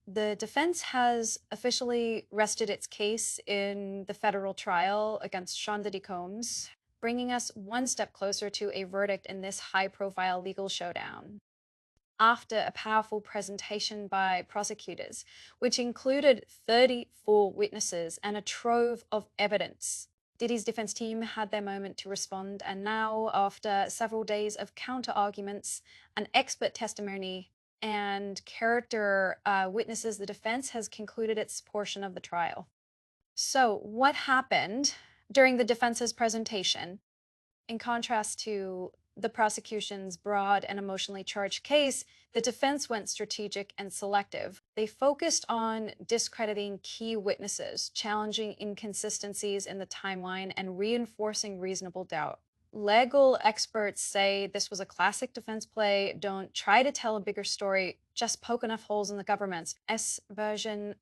The defense has officially rested its case in the federal trial against Sean Diddy Combs, bringing us one step closer to a verdict in this high-profile legal showdown. After a powerful presentation by prosecutors, which included 34 witnesses and a trove of evidence, Diddy's defense team had their moment to respond, and now, after several days of counter arguments and expert testimony and character witnesses, the defense has concluded its portion of the trial. So, what happened during the defense's presentation? In contrast to the prosecution's broad and emotionally charged case, the defense went strategic and selective. They focused on discrediting key witnesses, challenging inconsistencies in the timeline, and reinforcing reasonable doubt. Legal experts say this was a classic defense play. Don't try to tell a bigger story, just poke enough holes in the government's S version.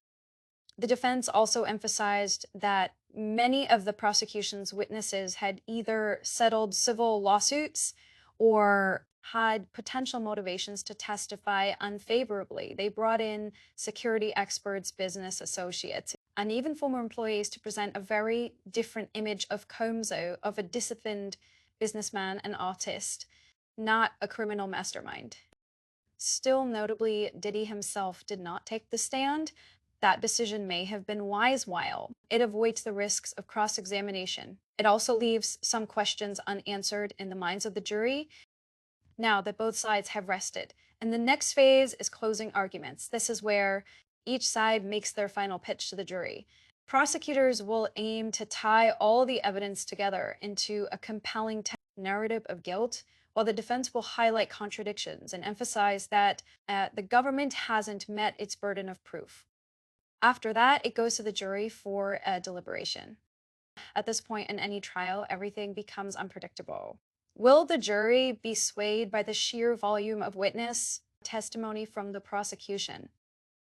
The defense also emphasized that many of the prosecution's witnesses had either settled civil lawsuits or had potential motivations to testify unfavorably. They brought in security experts, business associates, and even former employees to present a very different image of Combso, of a disciplined businessman and artist, not a criminal mastermind. Still notably, Diddy himself did not take the stand. That decision may have been wise while it avoids the risks of cross-examination. It also leaves some questions unanswered in the minds of the jury now that both sides have rested. And the next phase is closing arguments. This is where each side makes their final pitch to the jury. Prosecutors will aim to tie all the evidence together into a compelling narrative of guilt, while the defense will highlight contradictions and emphasize that the government hasn't met its burden of proof. After that, it goes to the jury for a deliberation. At this point in any trial, everything becomes unpredictable. Will the jury be swayed by the sheer volume of witness testimony from the prosecution?